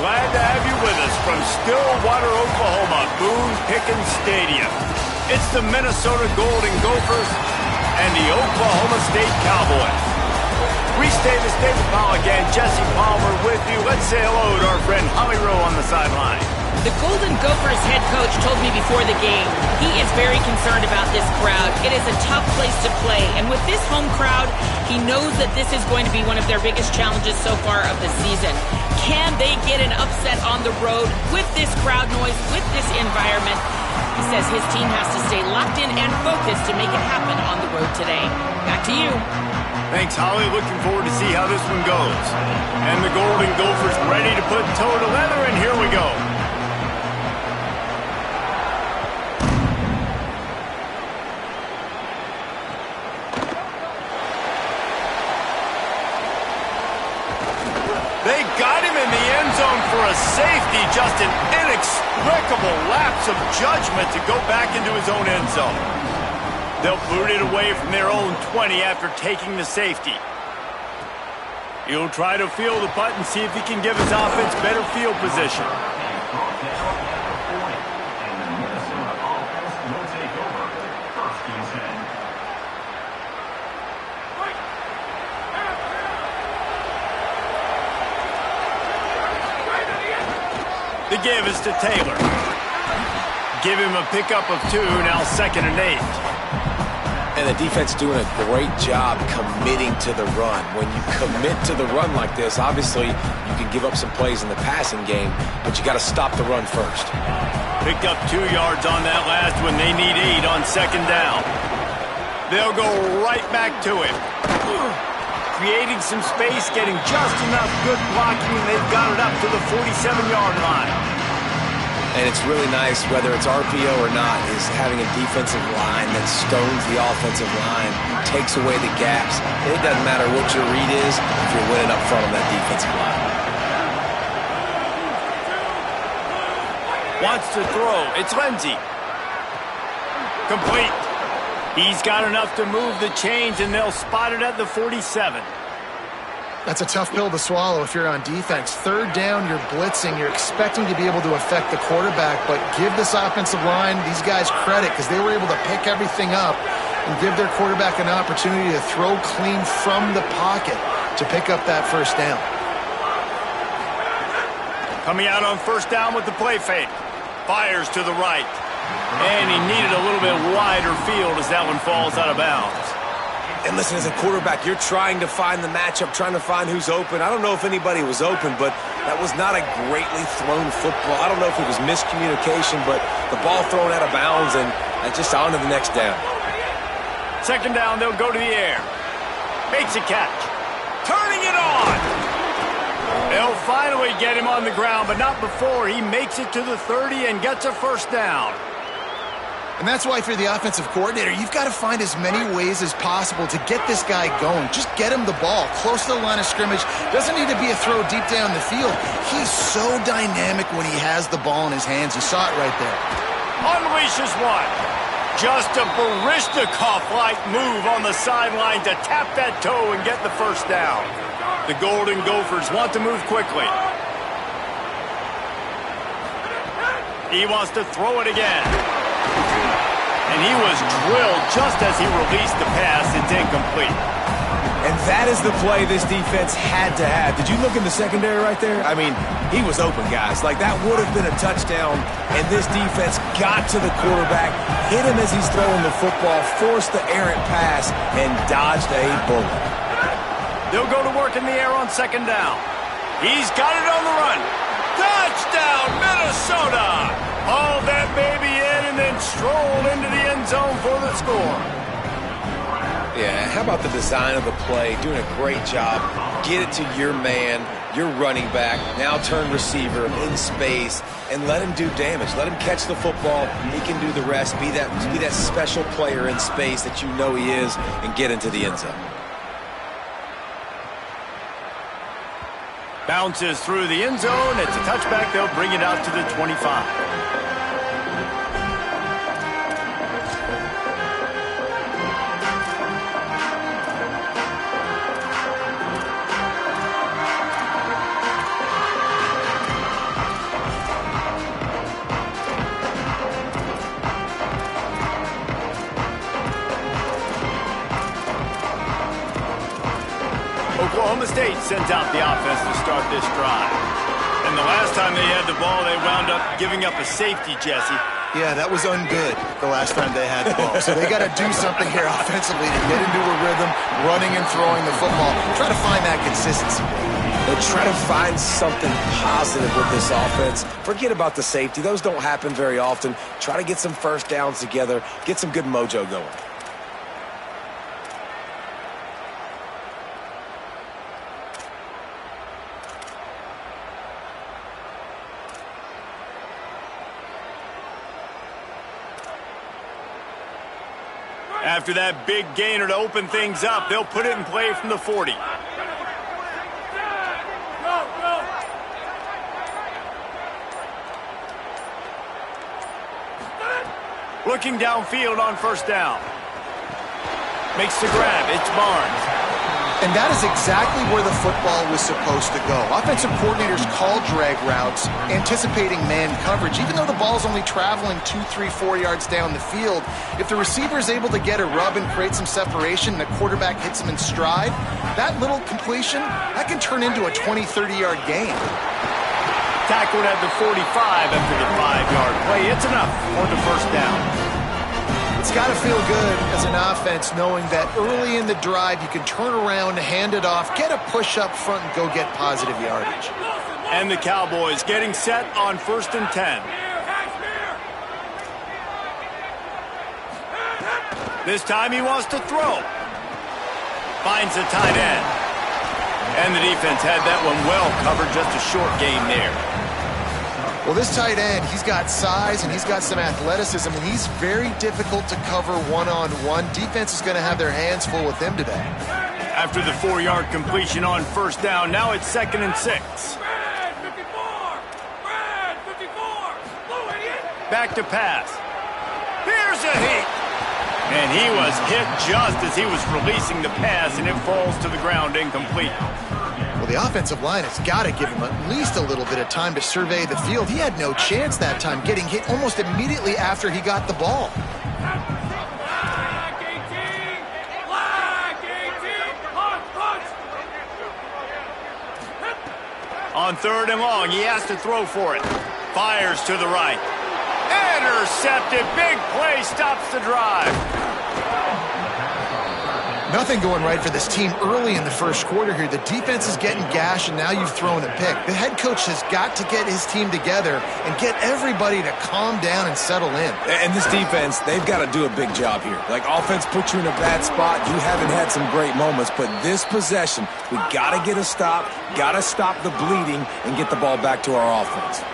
glad to have you with us from Stillwater, Oklahoma, Boone Pickens Stadium. It's the Minnesota Golden Gophers and the Oklahoma State Cowboys. Reese Davis, David Pollock, and Jesse Palmer with you. Let's say hello to our friend Holly Rowe on the sideline. The Golden Gophers head coach told me before the game he is very concerned about this crowd. It is a tough place to play, and with this home crowd, he knows that this is going to be one of their biggest challenges so far of the season. Can they get an upset on the road with this crowd noise, with this environment? He says his team has to stay locked in and focused to make it happen on the road today. Back to you. Thanks, Holly. Looking forward to see how this one goes. And the Golden Gophers ready to put toe to leather, and here we go. They got him in the end zone for a safety. Just an inexplicable lapse of judgment to go back into his own end zone. They'll boot it away from their own 20 after taking the safety. He'll try to field the punt and see if he can give his offense better field position. The give is to Taylor. Give him a pickup of 2, now 2nd and 8. And the defense doing a great job committing to the run. When you commit to the run like this, obviously you can give up some plays in the passing game, but you got to stop the run first. Picked up 2 yards on that last one. They need 8 on 2nd down. They'll go right back to him. Creating some space, getting just enough good blocking, and they've got it up to the 47-yard line. And it's really nice, whether it's RPO or not, is having a defensive line that stones the offensive line, takes away the gaps. It doesn't matter what your read is if you're winning up front on that defensive line. Wants to throw. It's Lindsey. Complete. He's got enough to move the chains, and they'll spot it at the 47. That's a tough pill to swallow if you're on defense. 3rd down, you're blitzing. You're expecting to be able to affect the quarterback, but give this offensive line, these guys, credit because they were able to pick everything up and give their quarterback an opportunity to throw clean from the pocket to pick up that 1st down. Coming out on 1st down with the play fake. Fires to the right. And he needed a little bit wider field as that one falls out of bounds. And listen, as a quarterback, you're trying to find the matchup, trying to find who's open. I don't know if anybody was open, but that was not a greatly thrown football. I don't know if it was miscommunication, but the ball thrown out of bounds and just on to the next down. 2nd down, they'll go to the air. Makes a catch. Turning it on. They'll finally get him on the ground, but not before he makes it to the 30 and gets a 1st down. And that's why if you're the offensive coordinator, you've got to find as many ways as possible to get this guy going. Just get him the ball close to the line of scrimmage. Doesn't need to be a throw deep down the field. He's so dynamic when he has the ball in his hands. You saw it right there. Unleashes one. Just a Baryshnikov-like move on the sideline to tap that toe and get the 1st down. The Golden Gophers want to move quickly. He wants to throw it again. And he was drilled just as he released the pass. It's incomplete. And that is the play this defense had to have. Did you look in the secondary right there? I mean, he was open, guys. Like, that would have been a touchdown, and this defense got to the quarterback, hit him as he's throwing the football, forced the errant pass, and dodged a bullet. They'll go to work in the air on 2nd down. He's got it on the run. Touchdown, Minnesota! Hauled that baby in and then strolled into the end zone for the score. Yeah, how about the design of the play? Doing a great job. Get it to your man, your running back, now turn receiver in space, and let him do damage. Let him catch the football. He can do the rest. Be that special player in space that you know he is, and get into the end zone. Bounces through the end zone. It's a touchback. They'll bring it out to the 25. sends out the offense to start this drive. And the last time they had the ball, they wound up giving up a safety, Jesse. Yeah, that was ungood the last time they had the ball. So they got to do something here offensively to get into a rhythm, running and throwing the football. Try to find that consistency. They'll try to find something positive with this offense. Forget about the safety. Those don't happen very often. Try to get some first downs together, get some good mojo going. After that big gainer to open things up, they'll put it in play from the 40. Looking downfield on first down. Makes the grab. It's Barnes. And that is exactly where the football was supposed to go. Offensive coordinators call drag routes, anticipating man coverage. Even though the ball's only traveling 2, 3, 4 yards down the field, if the receiver is able to get a rub and create some separation and the quarterback hits him in stride, that little completion, that can turn into a 20, 30-yard gain. Tackled at the 45 after the 5-yard play. It's enough for the first down. It's got to feel good as an offense knowing that early in the drive you can turn around, hand it off, get a push up front, and go get positive yardage. And the Cowboys getting set on 1st and 10. This time he wants to throw. Finds the tight end. And the defense had that one well covered, just a short gain there. Well, this tight end, he's got size and he's got some athleticism, and he's very difficult to cover one-on-one. Defense is going to have their hands full with him today. After the 4-yard completion on first down, now it's 2nd and 6. Back to pass. Here's a hit. And he was hit just as he was releasing the pass, and it falls to the ground incomplete. Well, the offensive line has got to give him at least a little bit of time to survey the field. He had no chance that time, getting hit almost immediately after he got the ball. On 3rd and long, he has to throw for it. Fires to the right. Intercepted. Big play stops the drive. Nothing going right for this team early in the first quarter here. The defense is getting gashed, and now you've thrown a pick. The head coach has got to get his team together and get everybody to calm down and settle in. And this defense, they've got to do a big job here. Like, offense put you in a bad spot. You haven't had some great moments, but this possession, we got to get a stop, got to stop the bleeding, and get the ball back to our offense.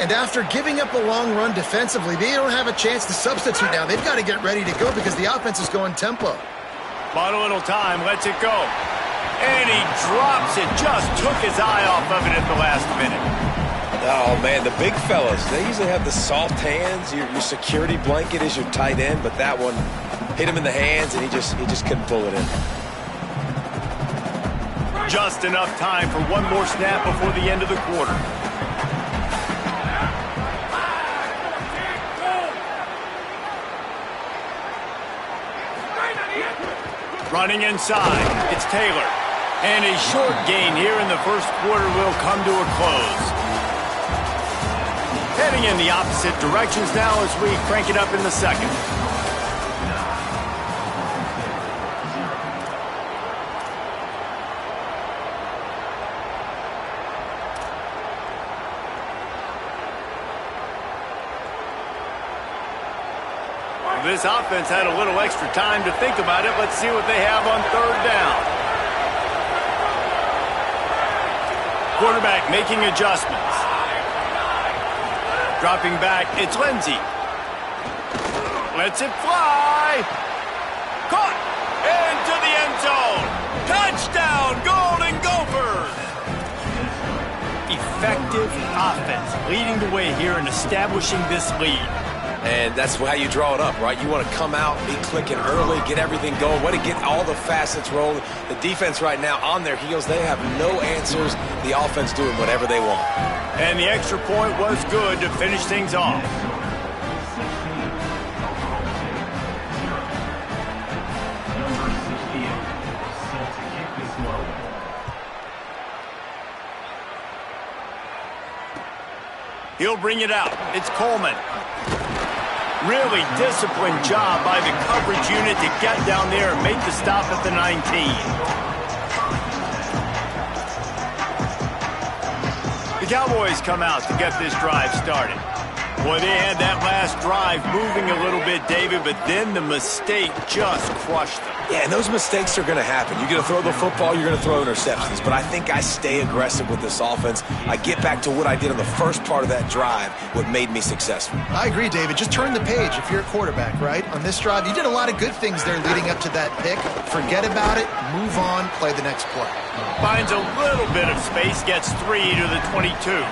And after giving up a long run defensively, they don't have a chance to substitute now. They've got to get ready to go because the offense is going tempo. Bought a little time, lets it go. And he drops it, just took his eye off of it at the last minute. Oh, man, the big fellas, they usually have the soft hands. Your security blanket is your tight end, but that one hit him in the hands, and he just couldn't pull it in. Just enough time for one more snap before the end of the quarter. Running inside, it's Taylor. And a short gain here in the first quarter will come to a close. Heading in the opposite directions now as we crank it up in the second. This offense had a little extra time to think about it. Let's see what they have on 3rd down. Quarterback making adjustments. Dropping back, it's Lindsey. Lets it fly. Caught into the end zone. Touchdown, Golden Gophers. Effective offense leading the way here and establishing this lead. And that's how you draw it up, right? You want to come out, be clicking early, get everything going, way to get all the facets rolling. The defense right now on their heels, they have no answers. The offense doing whatever they want. And the extra point was good to finish things off. He'll bring it out. It's Coleman. Really disciplined job by the coverage unit to get down there and make the stop at the 19. The Cowboys come out to get this drive started. Boy, they had that last drive moving a little bit, David, but then the mistake just crushed them. Yeah, and those mistakes are going to happen. You're going to throw the football, you're going to throw interceptions. But I think I stay aggressive with this offense. I get back to what I did on the first part of that drive, what made me successful. I agree, David. Just turn the page if you're a quarterback, right? On this drive, you did a lot of good things there leading up to that pick. Forget about it, move on, play the next play. Finds a little bit of space, gets 3 to the 22.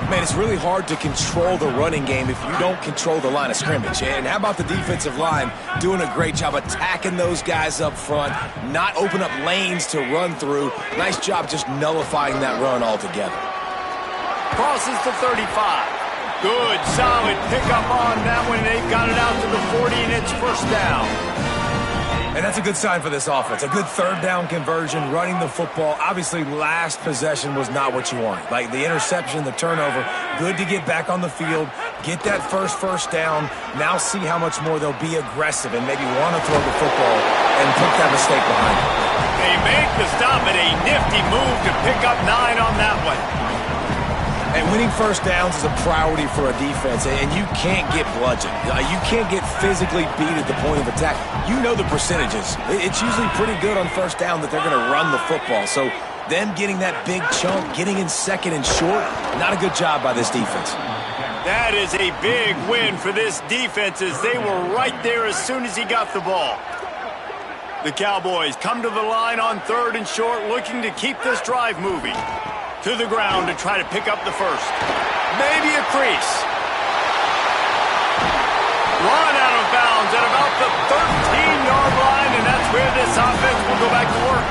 Man, it's really hard to control the running game if you don't control the line of scrimmage. And how about the defensive line doing a great job attacking those guys up front, not open up lanes to run through. Nice job just nullifying that run altogether. Crosses the 35. Good, solid pickup on that one. They've got it out to the 40, and it's first down. And that's a good sign for this offense. A good third down conversion, running the football. Obviously, last possession was not what you want. Like the interception, the turnover, good to get back on the field, get that first down. Now see how much more they'll be aggressive and maybe want to throw the football and put that mistake behind them. They make the stop, and a nifty move to pick up 9 on that one. And winning first downs is a priority for a defense, and you can't get bludgeoned. You can't get physically beat at the point of attack. You know the percentages. It's usually pretty good on first down that they're going to run the football. So them getting that big chunk, getting in second and short, not a good job by this defense. That is a big win for this defense as they were right there as soon as he got the ball. The Cowboys come to the line on 3rd and short, looking to keep this drive moving. To the ground to try to pick up the first. Maybe a crease. Run out of bounds at about the 13-yard line, and that's where this offense will go back to work.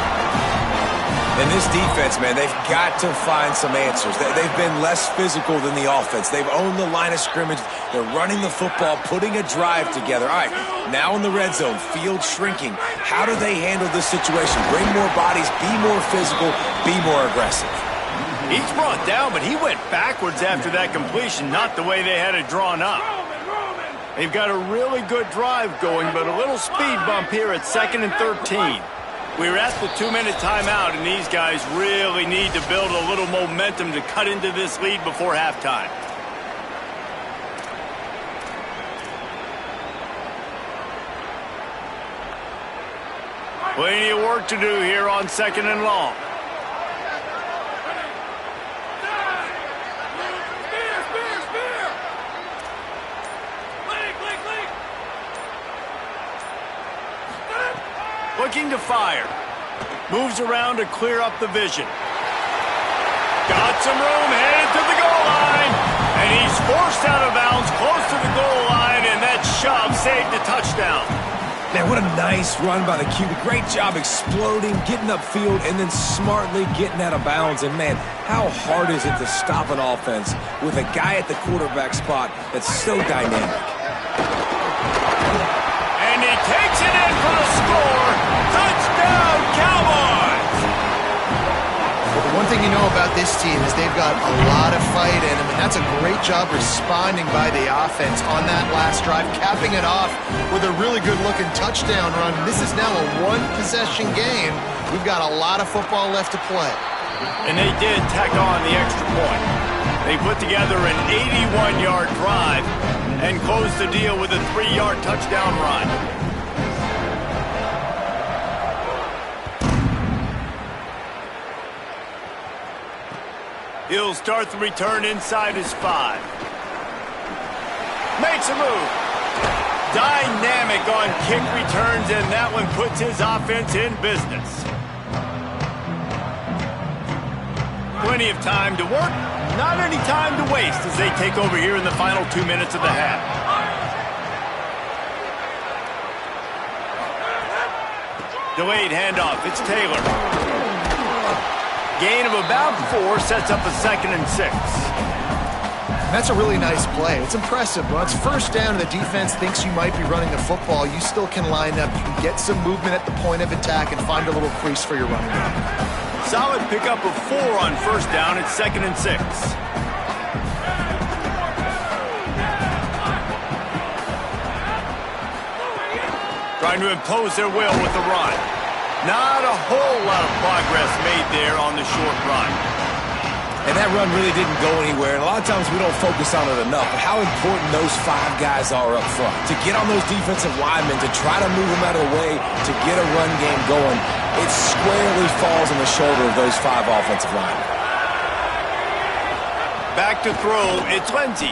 And this defense, man, they've got to find some answers. They've been less physical than the offense. They've owned the line of scrimmage. They're running the football, putting a drive together. All right, now in the red zone, field shrinking. How do they handle this situation? Bring more bodies, be more physical, be more aggressive. He's brought down, but he went backwards after that completion, not the way they had it drawn up. They've got a really good drive going, but a little speed bump here at 2nd and 13. We're at the 2-minute timeout, and these guys really need to build a little momentum to cut into this lead before halftime. Plenty of work to do here on 2nd and long. Looking to fire. Moves around to clear up the vision. Got some room, headed to the goal line. And he's forced out of bounds close to the goal line, and that shove saved a touchdown. Man, what a nice run by the QB. Great job exploding, getting upfield, and then smartly getting out of bounds. And, man, how hard is it to stop an offense with a guy at the quarterback spot that's so dynamic? And he takes it in for the score. Touchdown, Cowboys! Well, the one thing you know about this team is they've got a lot of fight in them, and that's a great job responding by the offense on that last drive, capping it off with a really good-looking touchdown run. This is now a one-possession game. We've got a lot of football left to play. And they did tack on the extra point. They put together an 81-yard drive and closed the deal with a 3-yard touchdown run. He'll start the return inside his 5. Makes a move. Dynamic on kick returns, and that one puts his offense in business. Plenty of time to work, not any time to waste as they take over here in the final 2 minutes of the half. Delayed handoff, it's Taylor. Gain of about 4 sets up a 2nd and 6. That's a really nice play. It's impressive. When it's first down and the defense thinks you might be running the football, you still can line up. You can get some movement at the point of attack and find a little crease for your running back. Solid pickup of 4 on first down at 2nd and 6. trying to impose their will with the run. Not a whole lot of progress made there on the short run. And that run really didn't go anywhere, and a lot of times we don't focus on it enough, but how important those 5 guys are up front. To get on those defensive linemen, to try to move them out of the way, to get a run game going, it squarely falls on the shoulder of those 5 offensive linemen. Back to throw, it's Ncaa.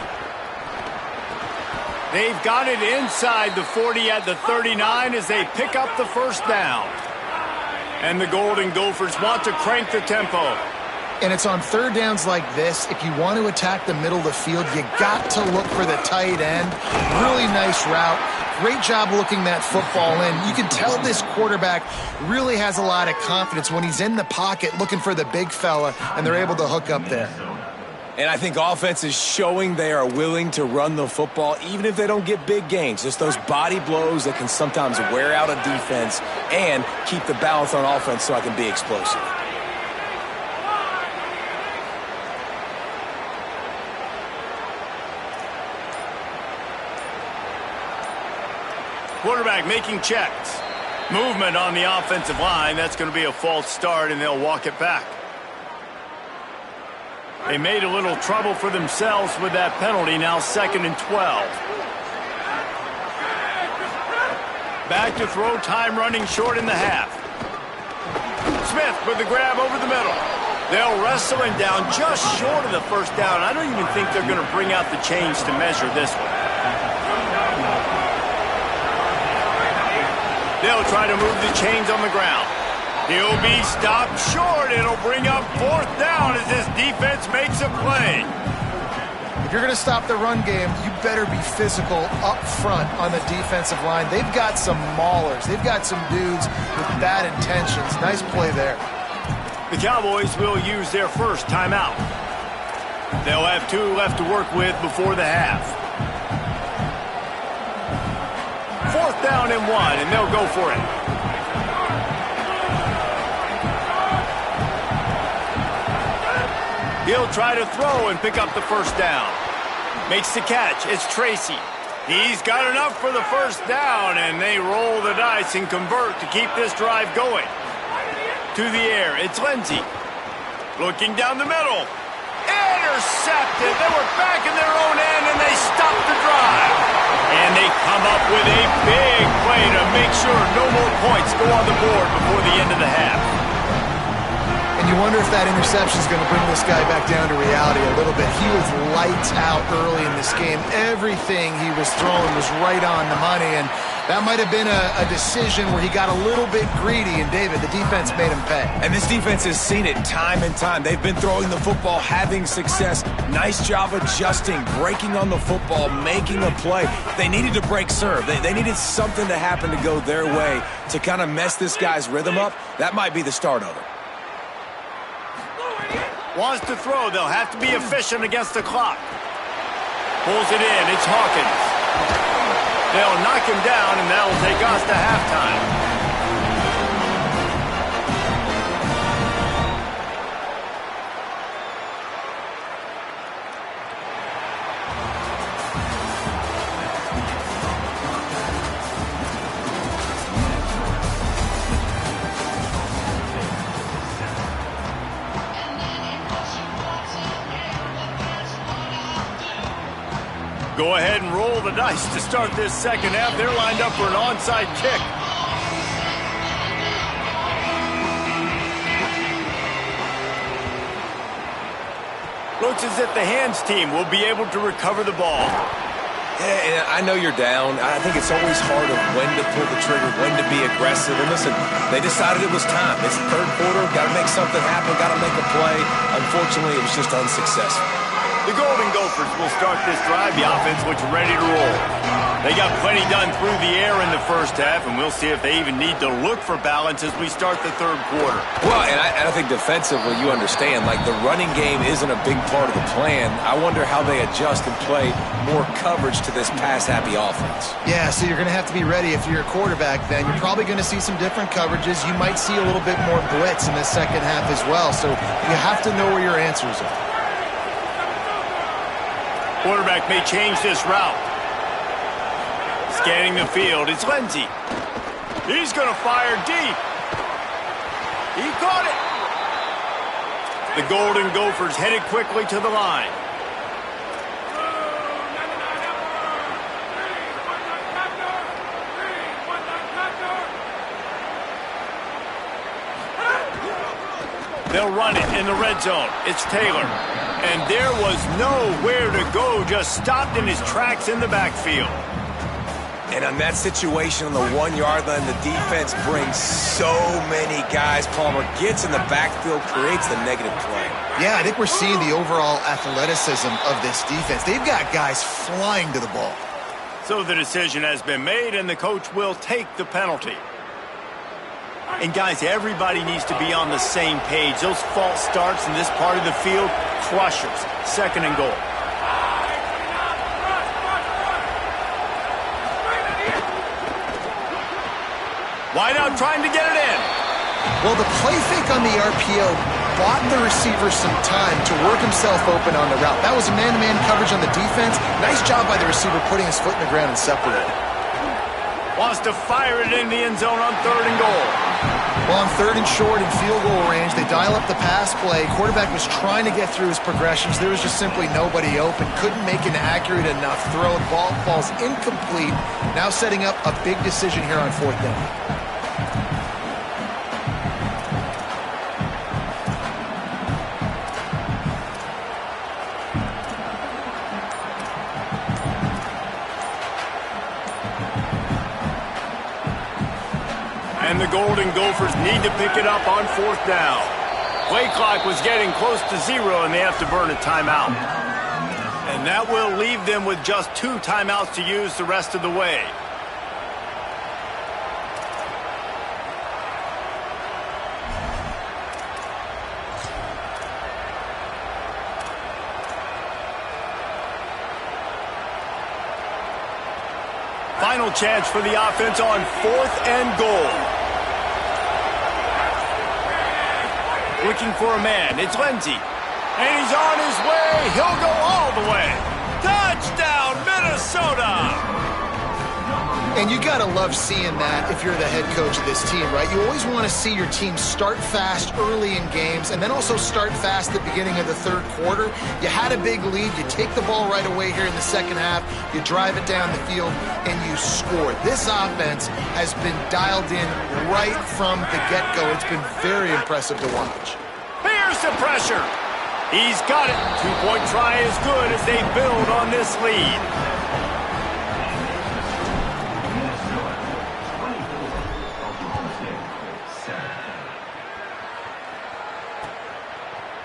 They've got it inside the 40 at the 39 as they pick up the first down. And the Golden Gophers want to crank the tempo. And it's on third downs like this, if you want to attack the middle of the field, you got to look for the tight end. Really nice route. Great job looking that football in. You can tell this quarterback really has a lot of confidence when he's in the pocket looking for the big fella, and they're able to hook up there. And I think offense is showing they are willing to run the football, even if they don't get big gains. Just those body blows that can sometimes wear out a defense and keep the balance on offense so I can be explosive. Quarterback making checks. Movement on the offensive line. That's going to be a false start, and they'll walk it back. They made a little trouble for themselves with that penalty. Now 2nd and 12. Back to throw, time running short in the half. Smith with the grab over the middle. They'll wrestle him down just short of the first down. I don't even think they're going to bring out the chains to measure this one. They'll try to move the chains on the ground. He'll be stopped short. It'll bring up 4th down as this defense makes a play. If you're going to stop the run game, you better be physical up front on the defensive line. They've got some maulers. They've got some dudes with bad intentions. Nice play there. The Cowboys will use their first timeout. They'll have 2 left to work with before the half. 4th down and 1, and they'll go for it. He'll try to throw and pick up the first down. Makes the catch. It's Tracy. He's got enough for the first down, and they roll the dice and convert to keep this drive going. To the air, it's Ncaa. Looking down the middle. Intercepted. They were back in their own end, and they stopped the drive. And they come up with a big play to make sure no more points go on the board before the end of the half. And you wonder if that interception is going to bring this guy back down to reality a little bit. He was lights out early in this game. Everything he was throwing was right on the money, and that might have been a decision where he got a little bit greedy, and David, the defense made him pay. And this defense has seen it time and time. They've been throwing the football, having success. Nice job adjusting, breaking on the football, making a play. They needed to break serve. They needed something to happen to go their way to kind of mess this guy's rhythm up. That might be the start of it. Wants to throw. They'll have to be efficient against the clock. Pulls it in. It's Hawkins. They'll knock him down, and that'll take us to halftime. Go ahead and roll the dice to start this second half. They're lined up for an onside kick. Looks as if the hands team will be able to recover the ball. Yeah, and I know you're down. I think it's always hard of when to pull the trigger, when to be aggressive. And listen, they decided it was time. It's the third quarter. Got to make something happen. Got to make a play. Unfortunately, it was just unsuccessful. The Golden Gophers will start this drive. The offense looks ready to roll. They got plenty done through the air in the first half, and we'll see if they even need to look for balance as we start the third quarter. Well, and I think defensively, you understand, like the running game isn't a big part of the plan. I wonder how they adjust and play more coverage to this pass-happy offense. Yeah, so you're going to have to be ready if you're a quarterback then. You're probably going to see some different coverages. You might see a little bit more blitz in the second half as well, so you have to know where your answers are. Quarterback may change this route. Scanning the field, it's Ncaa. He's going to fire deep. He caught it. The Golden Gophers headed quickly to the line. They'll run it in the red zone. It's Taylor. And there was nowhere to go, just stopped in his tracks in the backfield. And on that situation on the 1 yard line, the defense brings so many guys. Palmer gets in the backfield, creates the negative play. Yeah, I think we're seeing the overall athleticism of this defense. They've got guys flying to the ball. So the decision has been made, and the coach will take the penalty. And guys, everybody needs to be on the same page. Those false starts in this part of the field, crushers. 2nd and goal. Wide out trying to get it in. Well, the play fake on the RPO bought the receiver some time to work himself open on the route. That was a man-to-man coverage on the defense. Nice job by the receiver putting his foot in the ground and separating. Wants to fire it in the end zone on 3rd and goal. Well, on 3rd and short in field goal range, they dial up the pass play. Quarterback was trying to get through his progressions. There was just simply nobody open. Couldn't make an accurate enough throw. The ball falls incomplete. Now setting up a big decision here on 4th down. And the Golden Gophers need to pick it up on 4th down. Play clock was getting close to 0, and they have to burn a timeout. And that will leave them with just 2 timeouts to use the rest of the way. Final chance for the offense on 4th and goal. Looking for a man. It's Ncaa. And he's on his way. He'll go all the way. Touchdown, Minnesota! And you got to love seeing that if you're the head coach of this team, right? You always want to see your team start fast early in games and then also start fast at the beginning of the 3rd quarter. You had a big lead. You take the ball right away here in the 2nd half. You drive it down the field, and you score. This offense has been dialed in right from the get-go. It's been very impressive to watch. Here's the pressure. He's got it. 2-point try is good as they build on this lead.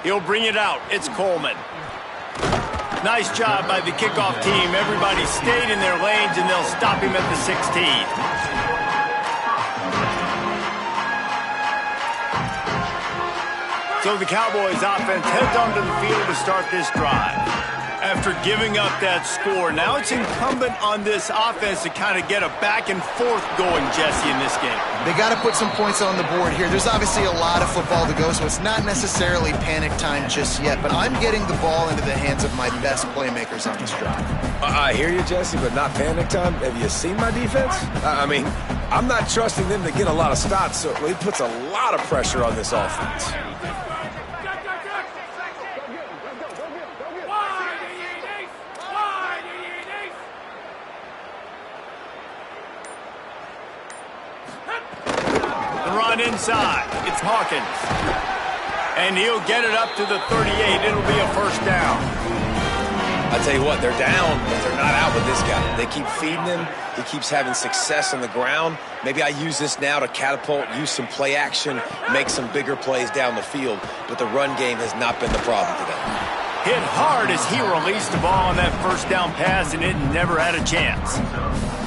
He'll bring it out. It's Coleman. Nice job by the kickoff team. Everybody stayed in their lanes, and they'll stop him at the 16. So the Cowboys offense heads onto the field to start this drive. After giving up that score, now it's incumbent on this offense to kind of get a back and forth going, Jesse, in this game. They got to put some points on the board here. There's obviously a lot of football to go, so it's not necessarily panic time just yet, but I'm getting the ball into the hands of my best playmakers on this drive. I hear you, Jesse, but not panic time. Have you seen my defense? I mean, I'm not trusting them to get a lot of stops, so it puts a lot of pressure on this offense. Inside, it's Hawkins. And he'll get it up to the 38. It'll be a 1st down. I tell you what, they're down, but they're not out with this guy. They keep feeding him. He keeps having success on the ground. Maybe I use this now to catapult, use some play action, make some bigger plays down the field. But the run game has not been the problem today. Hit hard as he released the ball on that 1st down pass, and it never had a chance.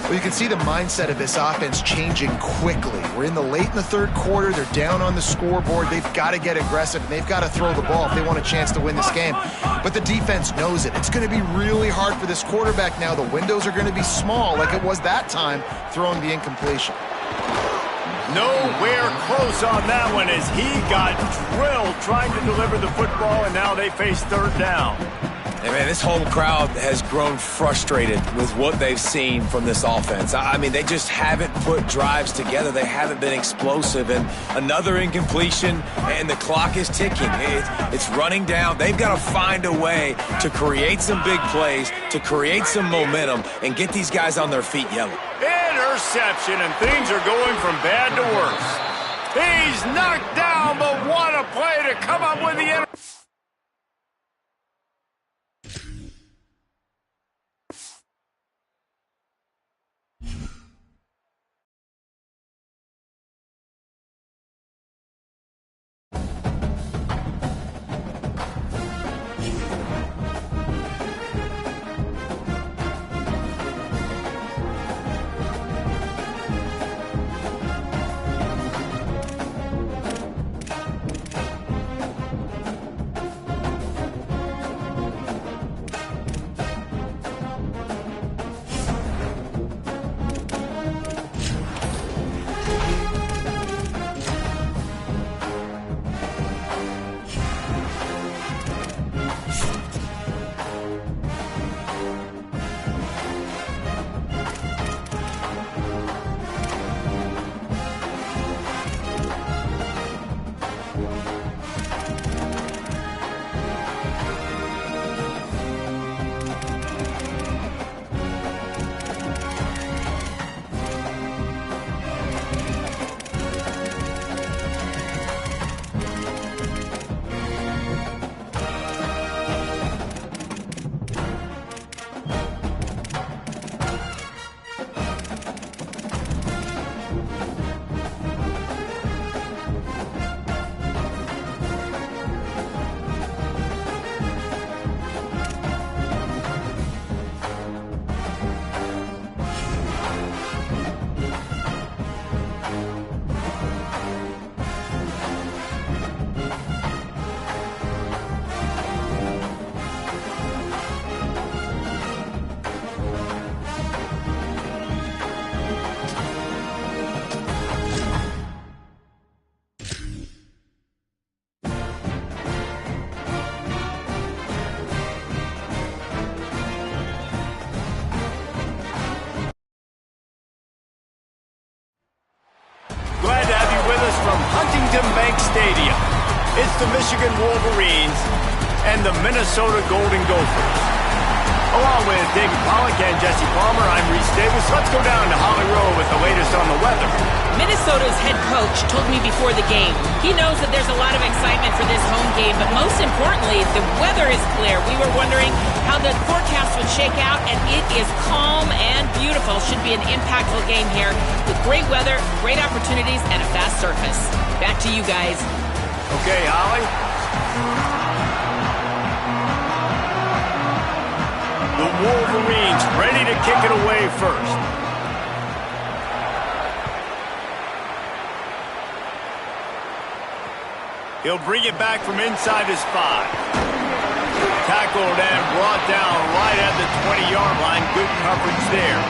Well, you can see the mindset of this offense changing quickly. We're in the late in the 3rd quarter. They're down on the scoreboard. They've got to get aggressive, and they've got to throw the ball if they want a chance to win this game. But the defense knows it. It's going to be really hard for this quarterback now. The windows are going to be small like it was that time throwing the incompletion. Nowhere close on that one as he got drilled trying to deliver the football, and now they face 3rd down. And, man, this home crowd has grown frustrated with what they've seen from this offense. I mean, they just haven't put drives together. They haven't been explosive. And another incompletion, and the clock is ticking. It's running down. They've got to find a way to create some big plays, to create some momentum, and get these guys on their feet yelling. Interception, and things are going from bad to worse. He's knocked down, but what a play to come up with the interception. Stadium. It's the Michigan Wolverines and the Minnesota Golden Gophers. Along with David Pollack and Jesse Palmer, I'm Reese Davis. Let's go down to Holly Rowe with the latest on the weather. Minnesota's head coach told me before the game, he knows that there's a lot of excitement for this home game, but most importantly, the weather is clear. We were wondering how the forecast would shake out, and it is calm and beautiful. Should be an impactful game here with great weather, great opportunities, and a fast surface. Back to you guys. Okay, Holly. The Wolverines ready to kick it away first. He'll bring it back from inside his 5. Tackled and brought down right at the 20-yard line. Good coverage there.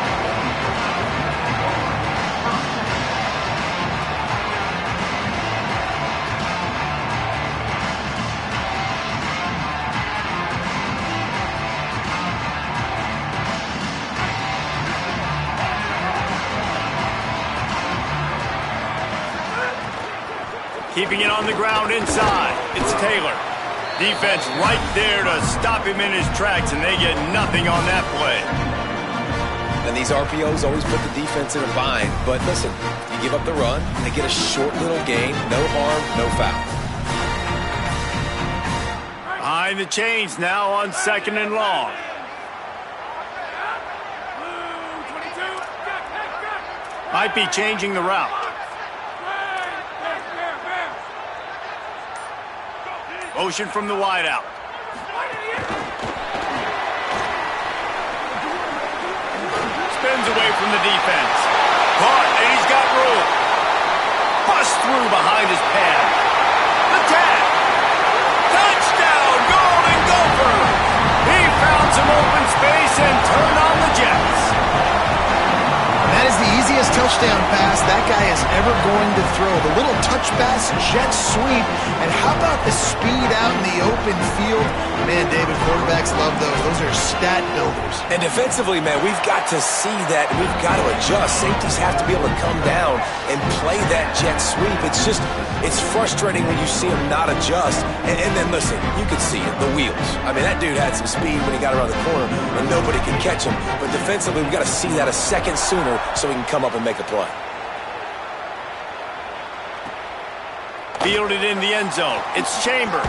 Keeping it on the ground inside. It's Taylor. Defense right there to stop him in his tracks, and they get nothing on that play. And these RPOs always put the defense in a bind. But listen, you give up the run, they get a short little gain. No harm, no foul. Behind the chains now on 2nd and long. Might be changing the route. Motion from the wideout. Spins away from the defense. Caught, and he's got room. Bust through behind his pad. The tag. Touchdown, Golden Gophers. He found some open space and turned on the Jets. That is the easiest touchdown pass that guy is ever going to throw. The little touch pass, jet sweep, and how about the speed out in the open field? Man, David, quarterbacks love those. Those are stat builders. And defensively, man, we've got to see that. We've got to adjust. Safeties have to be able to come down and play that jet sweep. It's frustrating when you see him not adjust. And then, listen, you can see it, the wheels. I mean, that dude had some speed when he got around the corner, and nobody could catch him. But defensively, we've got to see that a second sooner so we can come up and make a play. Fielded in the end zone. It's Chambers.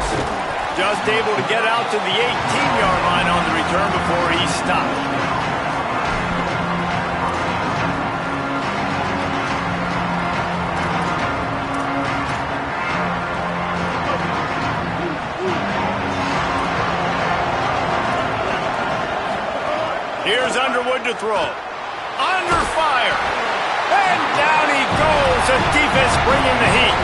Just able to get out to the 18-yard line on the return before he stopped. Here's Underwood to throw. Under fire. And down he goes. The defense bringing the heat.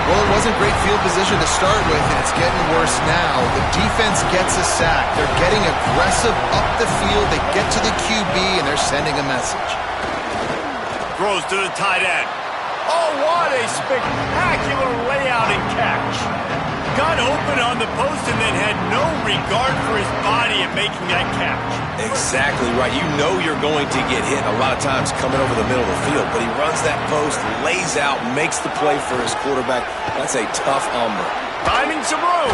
Well, it wasn't great field position to start with, and it's getting worse now. The defense gets a sack. They're getting aggressive up the field. They get to the QB, and they're sending a message. Throws to the tight end. Oh, what a spectacular layout and catch. Got open on the post and then had no regard for his body in making that catch. Exactly right. You know you're going to get hit a lot of times coming over the middle of the field, but he runs that post, lays out, makes the play for his quarterback. That's a tough hombre. Finding some room.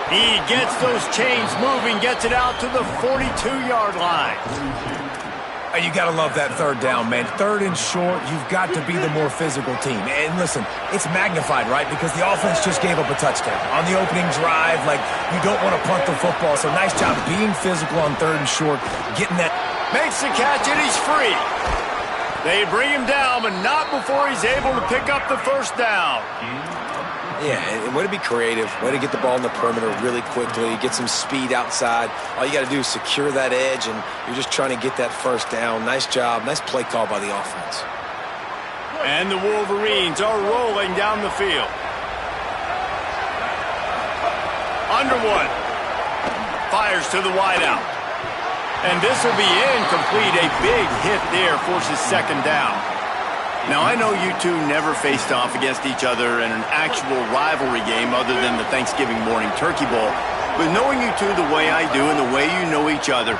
He gets those chains moving, gets it out to the 42-yard line. You got to love that third down, man. Third and short, you've got to be the more physical team. And listen, it's magnified, right? Because the offense just gave up a touchdown. On the opening drive, like, you don't want to punt the football. So nice job being physical on third and short, getting that. Makes the catch, and he's free. They bring him down, but not before he's able to pick up the first down. Yeah, and way to be creative, way to get the ball in the perimeter really quickly, get some speed outside. All you got to do is secure that edge, and you're just trying to get that first down. Nice job. Nice play call by the offense. And the Wolverines are rolling down the field. Underwood fires to the wideout. And this will be incomplete. A big hit there forces second down. Now, I know you two never faced off against each other in an actual rivalry game other than the Thanksgiving morning Turkey Bowl. But knowing you two the way I do and the way you know each other,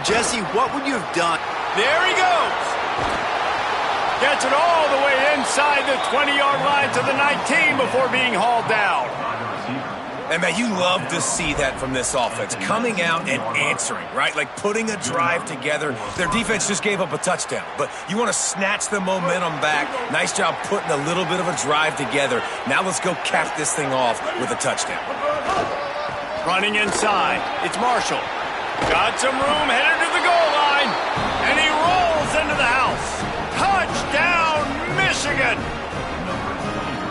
Jesse, what would you have done? There he goes. Gets it all the way inside the 20-yard line to the 19 before being hauled down. And, man, you love to see that from this offense, coming out and answering, right? Like putting a drive together. Their defense just gave up a touchdown, but you want to snatch the momentum back. Nice job putting a little bit of a drive together. Now let's go cap this thing off with a touchdown. Running inside, it's Marshall. Got some room, headed to the goal line, and he rolls into the house. Touchdown, Michigan!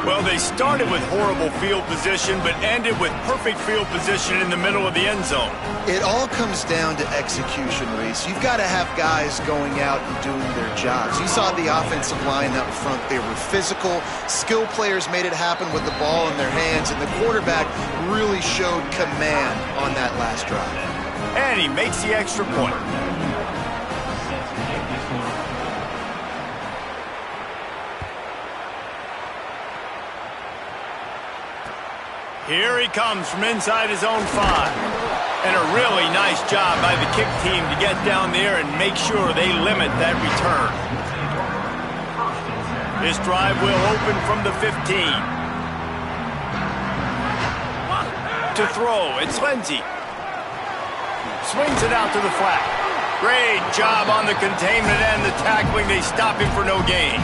Well, they started with horrible field position, but ended with perfect field position in the middle of the end zone. It all comes down to execution, Reese. You've got to have guys going out and doing their jobs. You saw the offensive line up front. They were physical. Skill players made it happen with the ball in their hands, and the quarterback really showed command on that last drive. And he makes the extra point. Here he comes from inside his own 5. And a really nice job by the kick team to get down there and make sure they limit that return. This drive will open from the 15. To throw, it's Lindsey. Swings it out to the flat. Great job on the containment and the tackling. They stop him for no gain.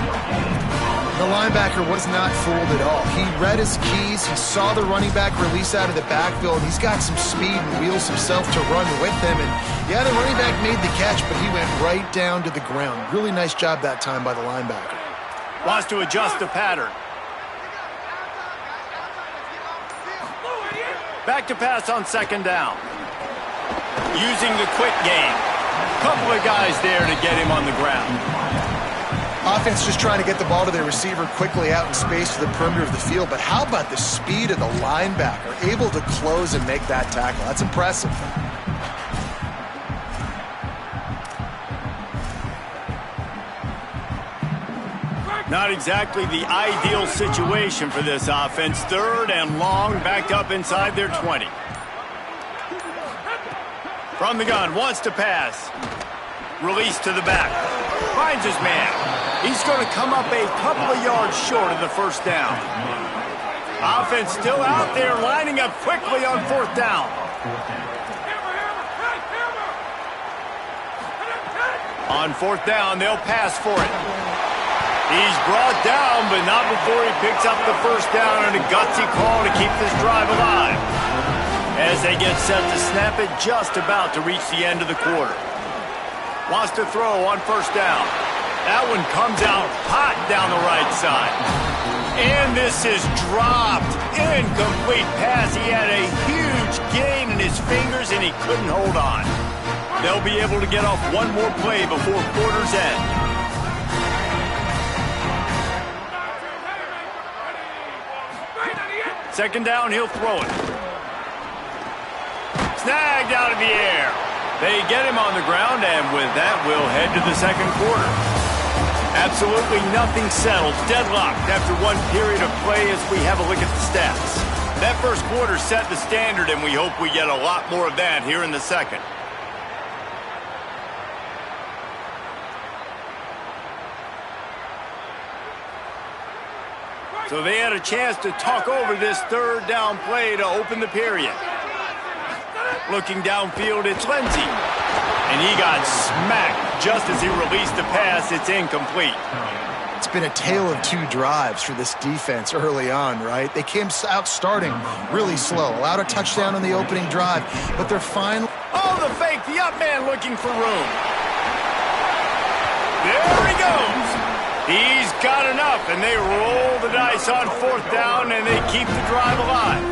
The linebacker was not fooled at all. He read his keys. He saw the running back release out of the backfield. He's got some speed and wheels himself to run with him. And, yeah, the running back made the catch, but he went right down to the ground. Really nice job that time by the linebacker. Wants to adjust the pattern. Back to pass on second down. Using the quick game. Couple of guys there to get him on the ground. Offense just trying to get the ball to their receiver quickly out in space to the perimeter of the field. But how about the speed of the linebacker? Able to close and make that tackle. That's impressive. Not exactly the ideal situation for this offense. Third and long, backed up inside their 20. From the gun, wants to pass. Release to the back. Finds his man. He's going to come up a couple of yards short of the first down. Offense still out there, lining up quickly on fourth down. On fourth down, they'll pass for it. He's brought down, but not before he picks up the first down and a gutsy call to keep this drive alive. As they get set to snap it, just about to reach the end of the quarter. Wants to throw on first down. That one comes out hot down the right side. And this is dropped. Incomplete pass. He had a huge gain in his fingers, and he couldn't hold on. They'll be able to get off one more play before quarter's end. Second down, he'll throw it. Snagged out of the air. They get him on the ground, and with that, we'll head to the second quarter. Absolutely nothing settled. Deadlocked after one period of play as we have a look at the stats. That first quarter set the standard, and we hope we get a lot more of that here in the second. So they had a chance to talk over this third down play to open the period. Looking downfield, it's Ncaa. And he got smacked just as he released the pass. It's incomplete. It's been a tale of two drives for this defense early on, right? They came out starting really slow, allowed a touchdown on the opening drive, but they're finally... Oh, the fake, the up man looking for room. There he goes. He's got enough, and they roll the dice on fourth down, and they keep the drive alive.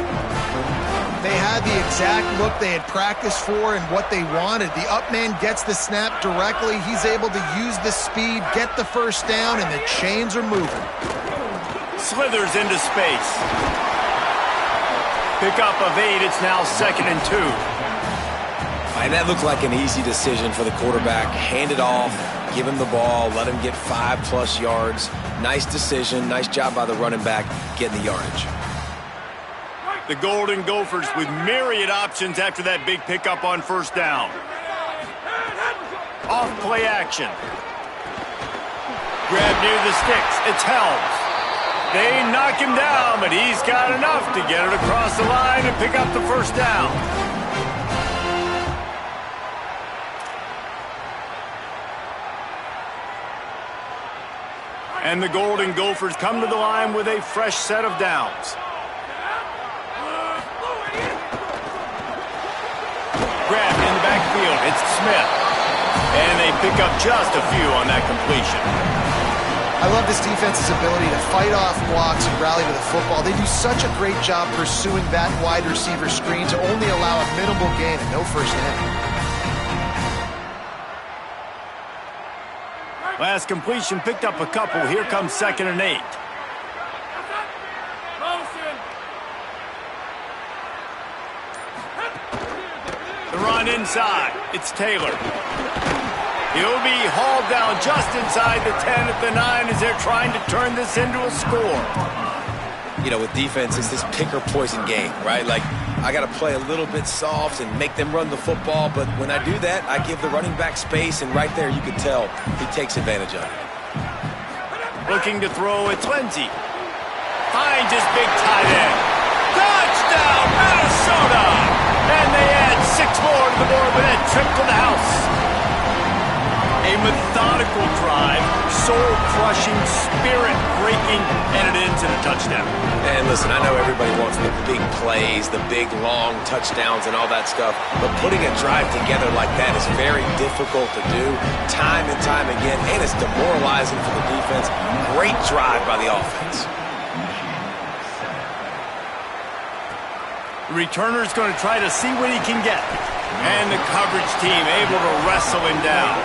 They had the exact look they had practiced for and what they wanted. The up man gets the snap directly. He's able to use the speed, get the first down, and the chains are moving. Slithers into space. Pickup of 8. It's now 2nd and 2. And that looked like an easy decision for the quarterback. Hand it off, give him the ball, let him get 5+ yards. Nice decision. Nice job by the running back getting the yardage. The Golden Gophers with myriad options after that big pickup on first down. Off play action. Grab near the sticks. It's Helms. They knock him down, but he's got enough to get it across the line and pick up the first down. And the Golden Gophers come to the line with a fresh set of downs. Grabbed in the backfield. It's Smith. And they pick up just a few on that completion. I love this defense's ability to fight off blocks and rally to the football. They do such a great job pursuing that wide receiver screen to only allow a minimal gain and no first down. Last completion picked up a couple. Here comes 2nd and 8. The run inside. It's Taylor. He'll be hauled down just inside the 10 at the 9 as they're trying to turn this into a score. You know, with defense, it's this pick or poison game, right? Like, I got to play a little bit soft and make them run the football, but when I do that, I give the running back space, and right there you can tell he takes advantage of it. Looking to throw, it's Ncaa. Finds his big tight end. Touchdown, Minnesota! And they add 6 more to the board with that trip to the house. A methodical drive, soul-crushing, spirit-breaking, and it ends in a touchdown. And listen, I know everybody wants the big plays, the big, long touchdowns and all that stuff, but putting a drive together like that is very difficult to do time and time again, and it's demoralizing for the defense. Great drive by the offense. The returner's going to try to see what he can get. And the coverage team able to wrestle him down.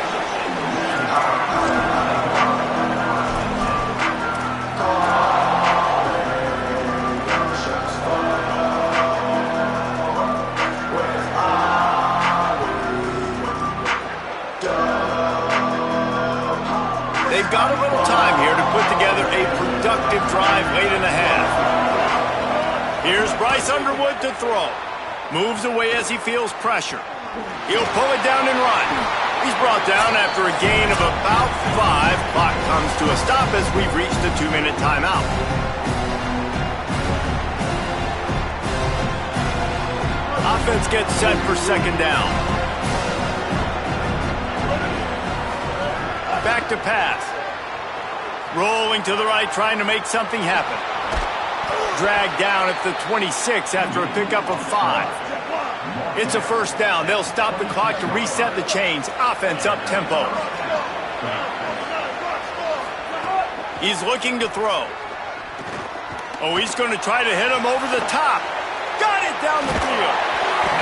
They've got a little time here to put together a productive drive late in the half. Here's Bryce Underwood to throw. Moves away as he feels pressure. He'll pull it down and run. He's brought down after a gain of about 5. Clock comes to a stop as we've reached a 2-minute timeout. Offense gets set for second down. Back to pass. Rolling to the right, trying to make something happen. Dragged down at the 26 after a pickup of 5. It's a first down. They'll stop the clock to reset the chains. Offense up tempo. He's looking to throw. Oh, he's going to try to hit him over the top. Got it down the field.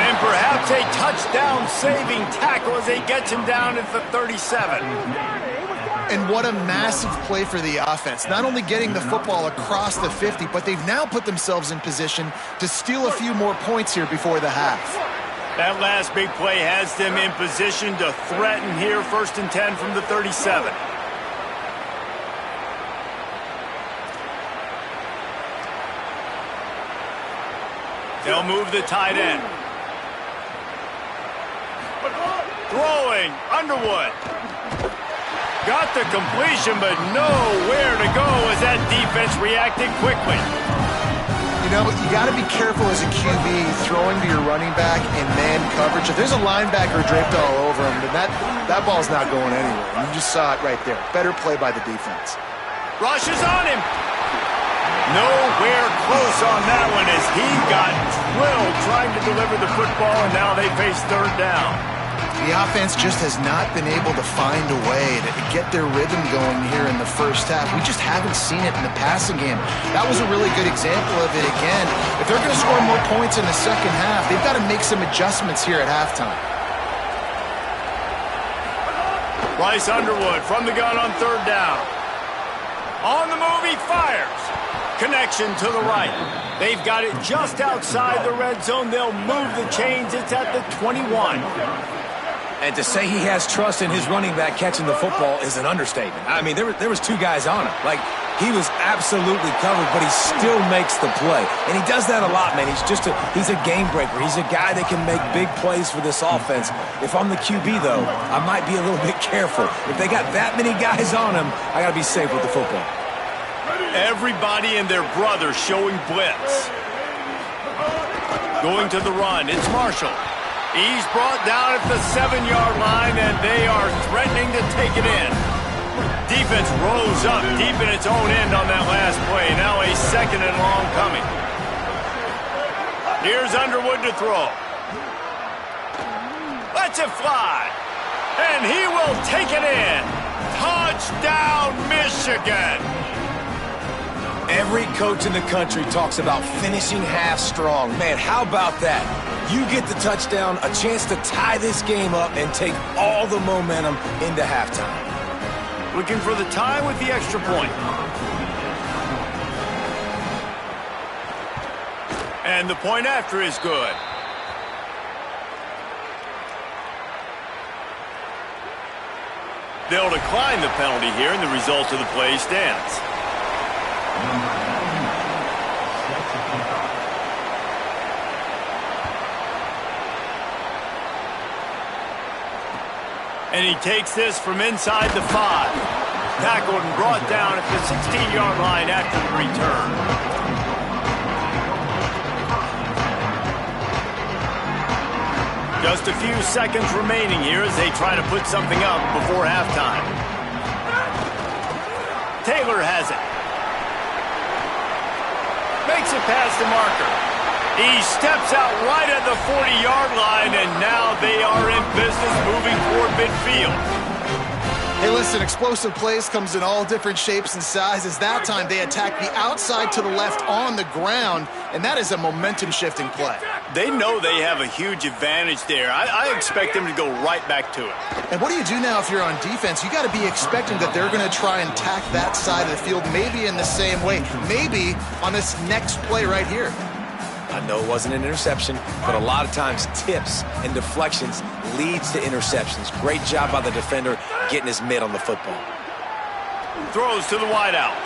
And perhaps a touchdown-saving tackle as he gets him down at the 37. And what a massive play for the offense. Not only getting the football across the 50, but they've now put themselves in position to steal a few more points here before the half. That last big play has them in position to threaten here, 1st and 10 from the 37. They'll move the tight end. Throwing, Underwood. Got the completion, but nowhere to go as that defense reacted quickly. You know, you got to be careful as a QB throwing to your running back in man coverage. If there's a linebacker draped all over him, then that ball's not going anywhere. You just saw it right there. Better play by the defense. Rush is on him. Nowhere close on that one as he got drilled trying to deliver the football, and now they face third down. The offense just has not been able to find a way to get their rhythm going here in the first half. We just haven't seen it in the passing game. That was a really good example of it again. If they're going to score more points in the second half, they've got to make some adjustments here at halftime. Bryce Underwood from the gun on third down. On the move, he fires. Connection to the right. They've got it just outside the red zone. They'll move the chains. It's at the 21. And to say he has trust in his running back catching the football is an understatement. I mean, there was 2 guys on him. Like, he was absolutely covered, but he still makes the play. And he does that a lot, man. He's a game breaker. He's a guy that can make big plays for this offense. If I'm the QB, though, I might be a little bit careful. If they got that many guys on him, I got to be safe with the football. Everybody and their brother showing blitz. Going to the run. It's Marshall. He's brought down at the 7-yard line, and they are threatening to take it in. Defense rose up deep in its own end on that last play. Now a 2nd and long coming. Here's Underwood to throw. Lets it fly. And he will take it in. Touchdown, Michigan. Every coach in the country talks about finishing half strong. Man, how about that? You get the touchdown, a chance to tie this game up and take all the momentum into halftime. Looking for the tie with the extra point. And the point after is good. They'll decline the penalty here, and the result of the play stands. And he takes this from inside the 5. Tackled and brought down at the 16-yard line after the return. Just a few seconds remaining here as they try to put something up before halftime. Taylor has it. Makes it past the marker. He steps out right at the 40-yard line, and now they are in business moving toward midfield. Hey, listen, explosive plays comes in all different shapes and sizes. That time they attack the outside to the left on the ground, and that is a momentum-shifting play. They know they have a huge advantage there. I expect them to go right back to it. And what do you do now if you're on defense? You got to be expecting that they're going to try and tack that side of the field, maybe in the same way, maybe on this next play right here. I know it wasn't an interception, but a lot of times tips and deflections leads to interceptions. Great job by the defender getting his mitt on the football. Throws to the wideout.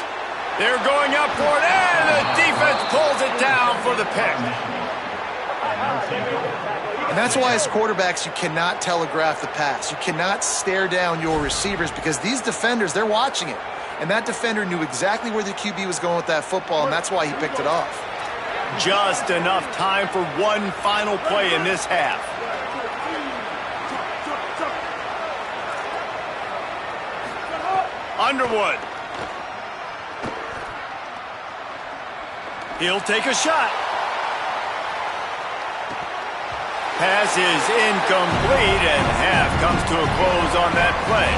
They're going up for it, and the defense pulls it down for the pick. And that's why as quarterbacks, you cannot telegraph the pass. You cannot stare down your receivers because these defenders, they're watching it. And that defender knew exactly where the QB was going with that football, and that's why he picked it off. Just enough time for one final play in this half. Underwood. He'll take a shot. Pass is incomplete, and half comes to a close on that play.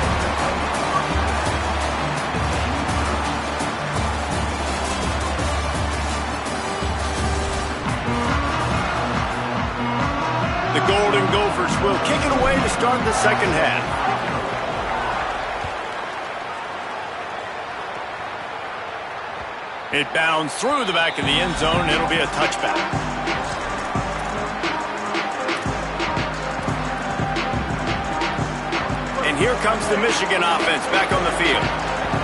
The Golden Gophers will kick it away to start the second half. It bounds through the back of the end zone. It'll be a touchback. And here comes the Michigan offense back on the field.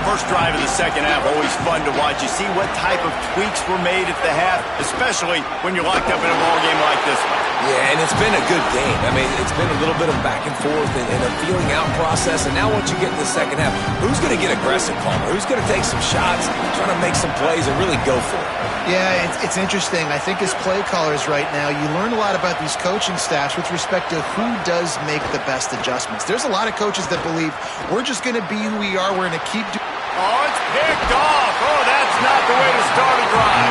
First drive of the second half, always fun to watch. You see what type of tweaks were made at the half, especially when you're locked up in a ball game like this one. Yeah, and it's been a good game. I mean, it's been a little bit of back and forth and a feeling out process. And now once you get in the second half, who's going to get aggressive, Palmer? Who's going to take some shots, try to make some plays, and really go for it? Yeah, it's interesting. I think as play callers right now, you learn a lot about these coaching staffs with respect to who does make the best adjustments. There's a lot of coaches that believe we're just going to be who we are. We're going to keep doing. Oh, it's picked off. Oh, that's not the way to start a drive.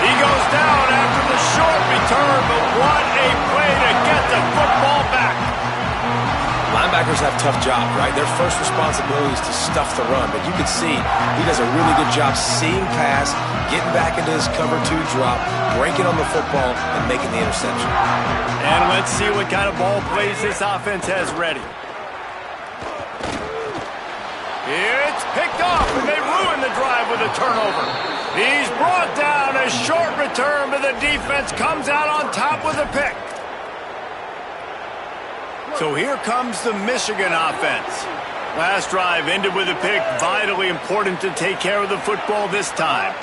He goes down after the short return, but what a play to get the football back. Linebackers have tough jobs, right? Their first responsibility is to stuff the run, but you can see he does a really good job seeing pass, getting back into his cover two drop, breaking on the football, and making the interception. And let's see what kind of ball plays this offense has ready. It's picked off, and they ruin the drive with a turnover. He's brought down, a short return, but the defense comes out on top with a pick. So here comes the Michigan offense. Last drive ended with a pick. Vitally important to take care of the football this time.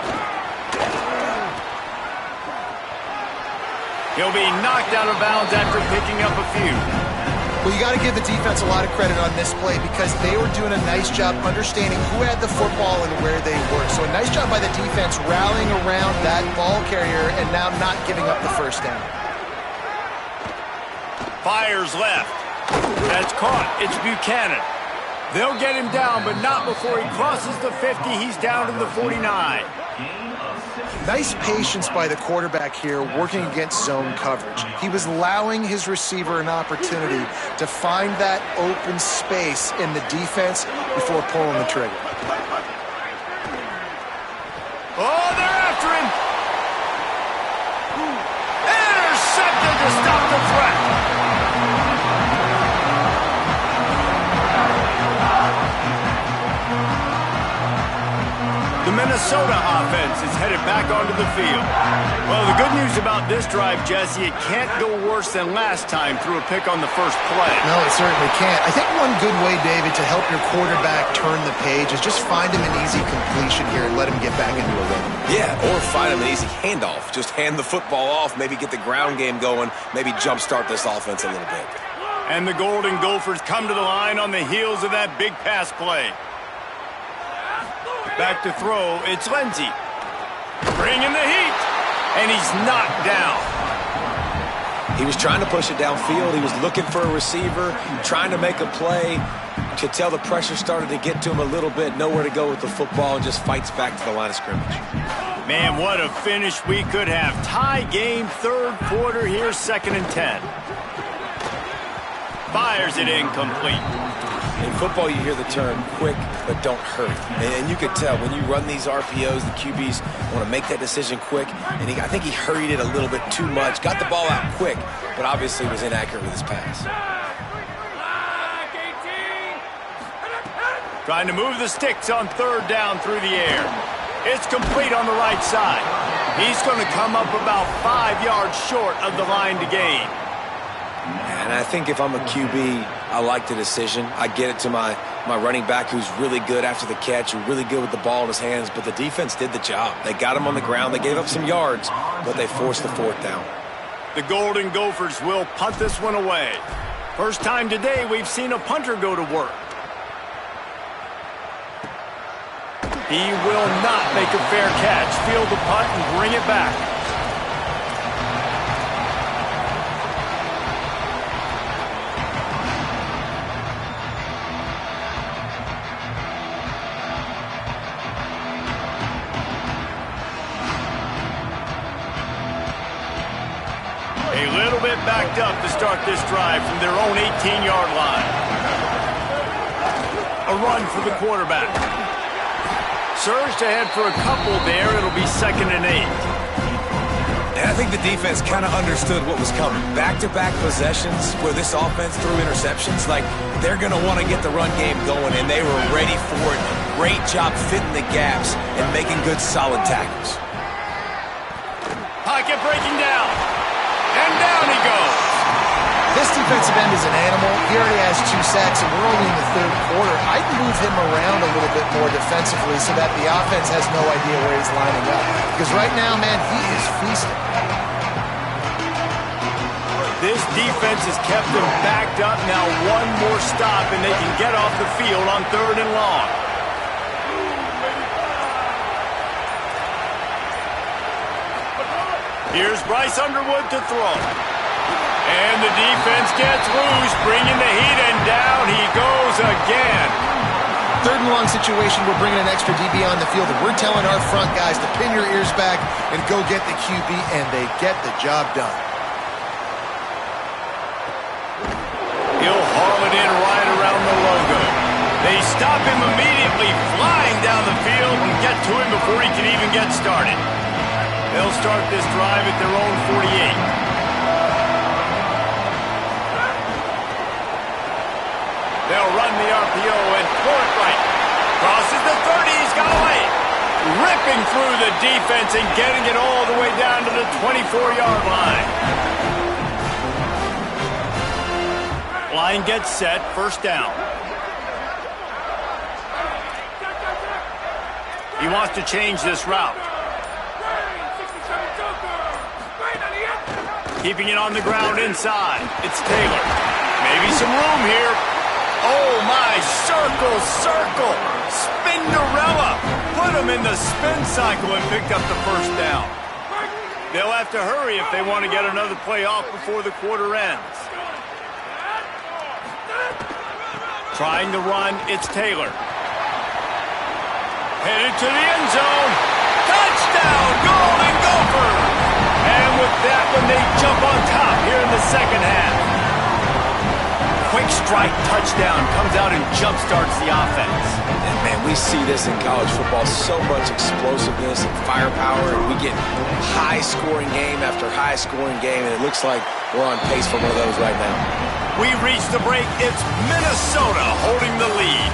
He'll be knocked out of bounds after picking up a few. Well, you got to give the defense a lot of credit on this play because they were doing a nice job understanding who had the football and where they were. So a nice job by the defense rallying around that ball carrier and now not giving up the first down. Fires left. That's caught. It's Buchanan. They'll get him down, but not before he crosses the 50. He's down to the 49. Nice patience by the quarterback here working against zone coverage. He was allowing his receiver an opportunity to find that open space in the defense before pulling the trigger. Oh, they're after him. Intercepted to stop the threat. The Minnesota offense is headed back onto the field. Well, the good news about this drive, Jesse, it can't go worse than last time through a pick on the first play. No, it certainly can't. I think one good way, David, to help your quarterback turn the page is just find him an easy completion here and let him get back into a rhythm. Yeah, or find him an easy handoff. Just hand the football off, maybe get the ground game going, maybe jumpstart this offense a little bit. And the Golden Gophers come to the line on the heels of that big pass play. Back to throw, it's Lindsey. Bringing the heat, and he's knocked down. He was trying to push it downfield. He was looking for a receiver, trying to make a play. You could tell the pressure started to get to him a little bit. Nowhere to go with the football and just fights back to the line of scrimmage. Man, what a finish we could have. Tie game, third quarter here, 2nd and 10. Fires it incomplete. In football, you hear the term quick, but don't hurry. And you could tell when you run these RPOs, the QBs want to make that decision quick. And I think he hurried it a little bit too much. Got the ball out quick, but obviously was inaccurate with his pass. Trying to move the sticks on third down through the air. It's complete on the right side. He's going to come up about 5 yards short of the line to gain. And I think if I'm a QB, I like the decision. I get it to my running back who's really good after the catch, who's really good with the ball in his hands, but the defense did the job. They got him on the ground. They gave up some yards, but they forced the 4th down. The Golden Gophers will punt this one away. First time today we've seen a punter go to work. He will not make a fair catch. Field the punt and bring it back. A little bit backed up to start this drive from their own 18-yard line. A run for the quarterback. Surged ahead for a couple there. It'll be 2nd and 8. And I think the defense kind of understood what was coming. Back-to-back possessions where this offense threw interceptions. Like, they're going to want to get the run game going, and they were ready for it. Great job fitting the gaps and making good, solid tackles. Pocket breaking down. And down he goes. This defensive end is an animal. He already has 2 sacks, and we're only in the 3rd quarter. I'd move him around a little bit more defensively so that the offense has no idea where he's lining up. Because right now, man, he is feasting. This defense has kept them backed up. Now one more stop, and they can get off the field on 3rd and long. Here's Bryce Underwood to throw. And the defense gets loose, bringing the heat, and down he goes again. 3rd and long situation, we're bringing an extra DB on the field, and we're telling our front guys to pin your ears back and go get the QB, and they get the job done. He'll haul it in right around the logo. They stop him immediately, flying down the field, and get to him before he can even get started. They'll start this drive at their own 48. They'll run the RPO and throw it right. Crosses the 30, he's got away. Ripping through the defense and getting it all the way down to the 24-yard line. Line gets set, 1st down. He wants to change this route. Keeping it on the ground inside. It's Taylor. Maybe some room here. Oh, my. Circle. Spinderella. Put him in the spin cycle and picked up the 1st down. They'll have to hurry if they want to get another play off before the quarter ends. Trying to run, it's Taylor. Headed to the end zone. Touchdown, Golden Gophers! And with that one, they jump on top here in the 2nd half. Quick strike touchdown comes out and jump-starts the offense. And, man, we see this in college football, so much explosiveness and firepower, and we get high-scoring game after high-scoring game, and it looks like we're on pace for one of those right now. We reach the break. It's Minnesota holding the lead.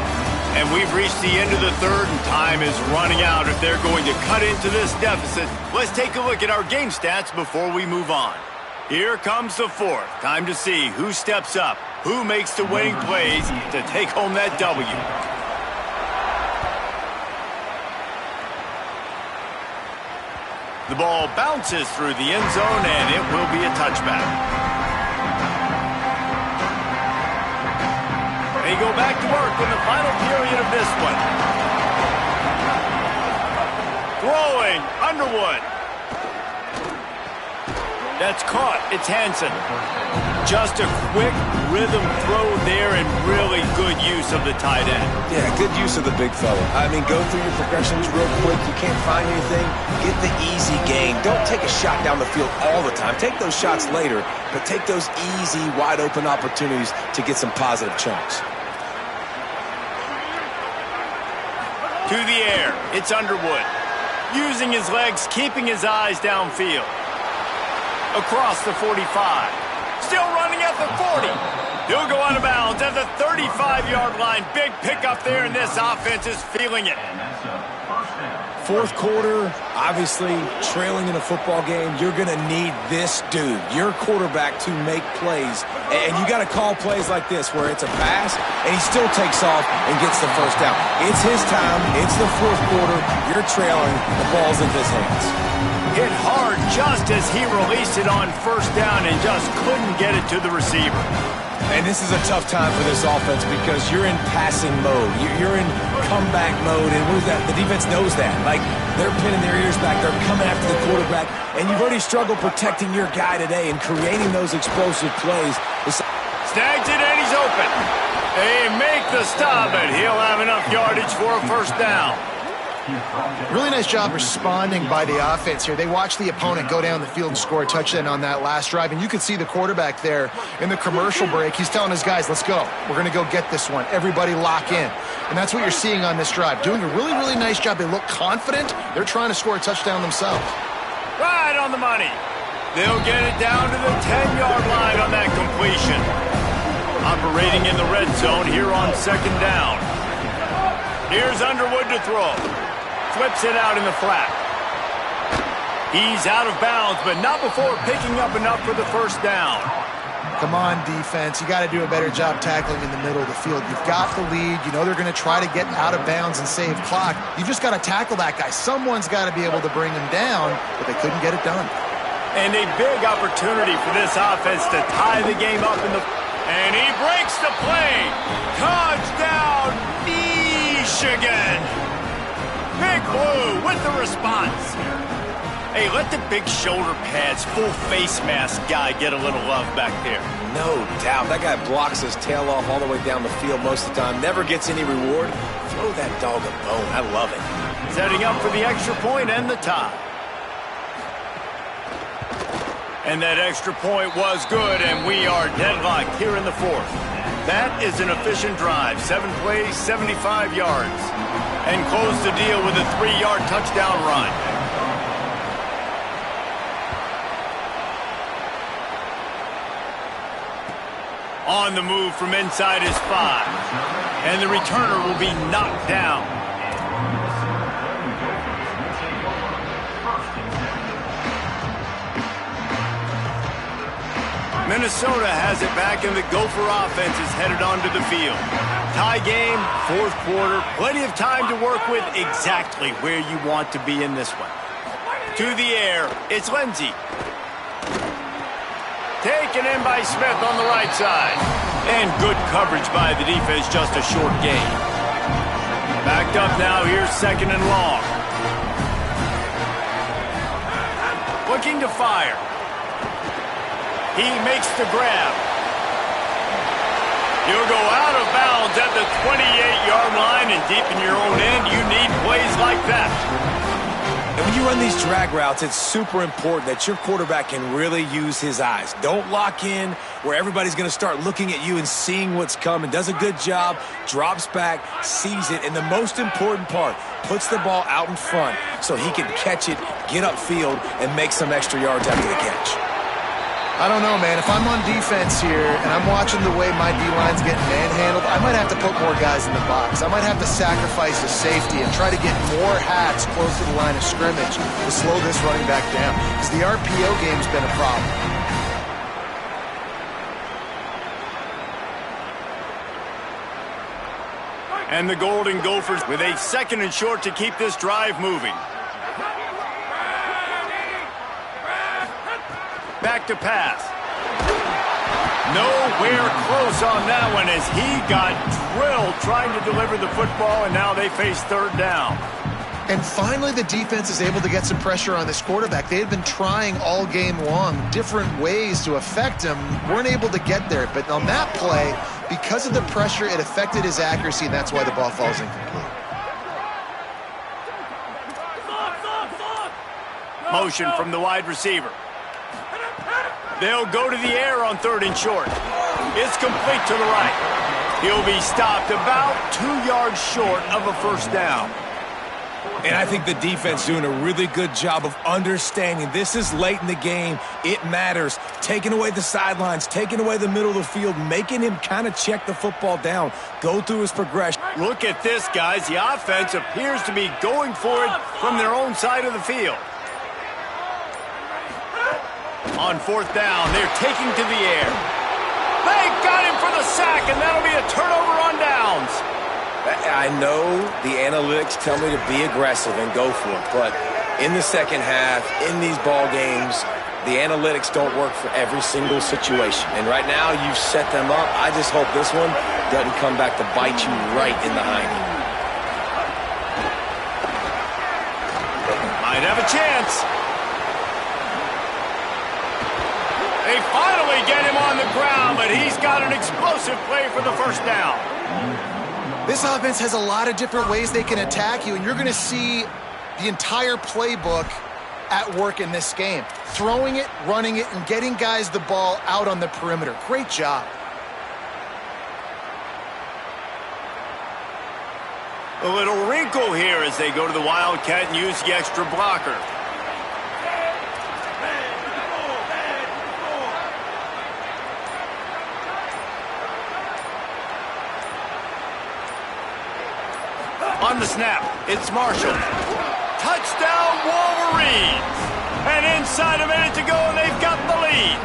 And we've reached the end of the 3rd, and time is running out if they're going to cut into this deficit. Let's take a look at our game stats before we move on. Here comes the 4th. Time to see who steps up, who makes the winning plays to take home that W. The ball bounces through the end zone, and it will be a touchback. They go back to work in the final period of this one. Throwing, Underwood. That's caught. It's Hansen. Just a quick rhythm throw there and really good use of the tight end. Yeah, good use of the big fella. I mean, go through your progressions real quick. You can't find anything. Get the easy gain. Don't take a shot down the field all the time. Take those shots later, but take those easy, wide-open opportunities to get some positive chunks. To the air, it's Underwood. Using his legs, keeping his eyes downfield. Across the 45. Still running at the 40. He'll go out of bounds at the 35-yard line. Big pickup there, and this offense is feeling it. Fourth quarter, obviously trailing in a football game, you're going to need this dude, your quarterback, to make plays. And you got to call plays like this where it's a pass and he still takes off and gets the first down. It's his time. It's the fourth quarter. You're trailing. The ball's in his hands. Hit hard just as he released it on first down and just couldn't get it to the receiver. And this is a tough time for this offense because you're in passing mode. You're in comeback mode, and what is that? The defense knows that. Like, they're pinning their ears back. They're coming after the quarterback, and you've already struggled protecting your guy today and creating those explosive plays. Snags it, and he's open. They make the stop, and he'll have enough yardage for a first down. Really nice job responding by the offense here. They watched the opponent go down the field and score a touchdown on that last drive, and you could see the quarterback there in the commercial break. He's telling his guys, let's go. We're going to go get this one. Everybody lock in. And that's what you're seeing on this drive. Doing a really, really nice job. They look confident. They're trying to score a touchdown themselves. Right on the money. They'll get it down to the 10-yard line on that completion. Operating in the red zone here on second down. Here's Underwood to throw. Flips it out in the flat. He's out of bounds, but not before picking up enough for the first down. Come on, defense. You got to do a better job tackling in the middle of the field. You've got the lead. You know they're going to try to get out of bounds and save clock. You've just got to tackle that guy. Someone's got to be able to bring him down, but they couldn't get it done. And a big opportunity for this offense to tie the game up in the... And he breaks the play. Touchdown, Michigan. Big Blue with the response. Hey, let the big shoulder pads, full face mask guy get a little love back there. No doubt. That guy blocks his tail off all the way down the field most of the time. Never gets any reward. Throw that dog a bone. I love it. Setting up for the extra point and the tie. And that extra point was good, and we are deadlocked here in the fourth. That is an efficient drive. 7 plays, 75 yards. And close the deal with a 3-yard touchdown run. On the move from inside his 5. And the returner will be knocked down. Minnesota has it back, and the Gopher offense is headed onto the field. Tie game, fourth quarter, plenty of time to work with, exactly where you want to be in this one. To the air, it's Lindsey. Taken in by Smith on the right side. And good coverage by the defense, just a short gain. Backed up now, here's second and long. Looking to fire. He makes the grab. He'll go out of bounds at the 28-yard line, and deep in your own end, you need plays like that. And when you run these drag routes, it's super important that your quarterback can really use his eyes. Don't lock in where everybody's going to start looking at you and seeing what's coming. Does a good job, drops back, sees it, and the most important part, puts the ball out in front so he can catch it, get upfield, and make some extra yards after the catch. I don't know, man. If I'm on defense here and I'm watching the way my D-line's getting manhandled, I might have to put more guys in the box. I might have to sacrifice a safety and try to get more hats close to the line of scrimmage to slow this running back down, because the RPO game's been a problem. And the Golden Gophers with a second and short to keep this drive moving. Back to pass. Nowhere close on that one as he got drilled trying to deliver the football, and now they face third down. And finally the defense is able to get some pressure on this quarterback. They had been trying all game long different ways to affect him, weren't able to get there. But on that play, because of the pressure, it affected his accuracy, and that's why the ball falls incomplete. Motion from the wide receiver. They'll go to the air on third and short. It's complete to the right. He'll be stopped about 2 yards short of a first down. And I think the defense doing a really good job of understanding this is late in the game. It matters. Taking away the sidelines, taking away the middle of the field, making him kind of check the football down, go through his progression. Look at this, guys. The offense appears to be going for it from their own side of the field. On fourth down, they're taking to the air. They got him for the sack, and that'll be a turnover on downs. I know the analytics tell me to be aggressive and go for it, but in the second half, in these ball games, the analytics don't work for every single situation. And right now, you've set them up. I just hope this one doesn't come back to bite you right in the hiney. Might have a chance. They finally get him on the ground, but he's got an explosive play for the first down. This offense has a lot of different ways they can attack you, and you're going to see the entire playbook at work in this game. Throwing it, running it, and getting guys the ball out on the perimeter. Great job. A little wrinkle here as they go to the Wildcat and use the extra blocker. On the snap, it's Marshall. Touchdown, Wolverines! And inside a minute to go, and they've got the lead.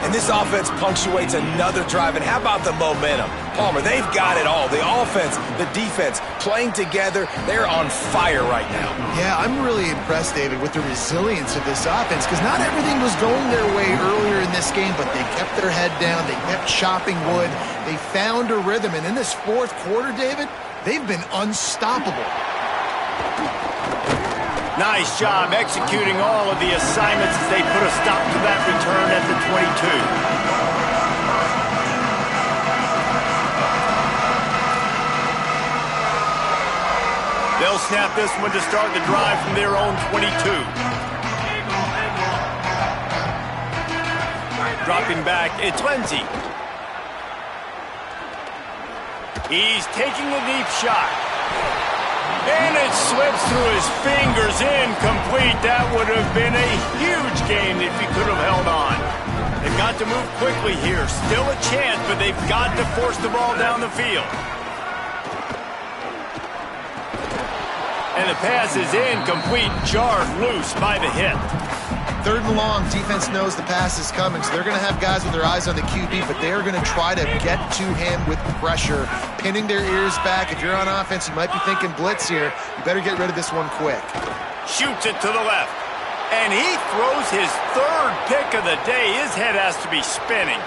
And this offense punctuates another drive. And how about the momentum? Palmer, they've got it all. The offense, the defense, playing together. They're on fire right now. Yeah, I'm really impressed, David, with the resilience of this offense, because not everything was going their way earlier in this game, but they kept their head down. They kept chopping wood. They found a rhythm. And in this fourth quarter, David, they've been unstoppable. Nice job executing all of the assignments as they put a stop to that return at the 22. They'll snap this one to start the drive from their own 22. Dropping back, it's Lindsey. He's taking a deep shot. And it slips through his fingers, incomplete. That would have been a huge game if he could have held on. They've got to move quickly here. Still a chance, but they've got to force the ball down the field. And the pass is incomplete, jarred loose by the hit. Third and long, defense knows the pass is coming, so they're going to have guys with their eyes on the QB, but they're going to try to get to him with pressure, pinning their ears back. If you're on offense, you might be thinking blitz here. You better get rid of this one quick. Shoots it to the left. And he throws his third pick of the day. His head has to be spinning.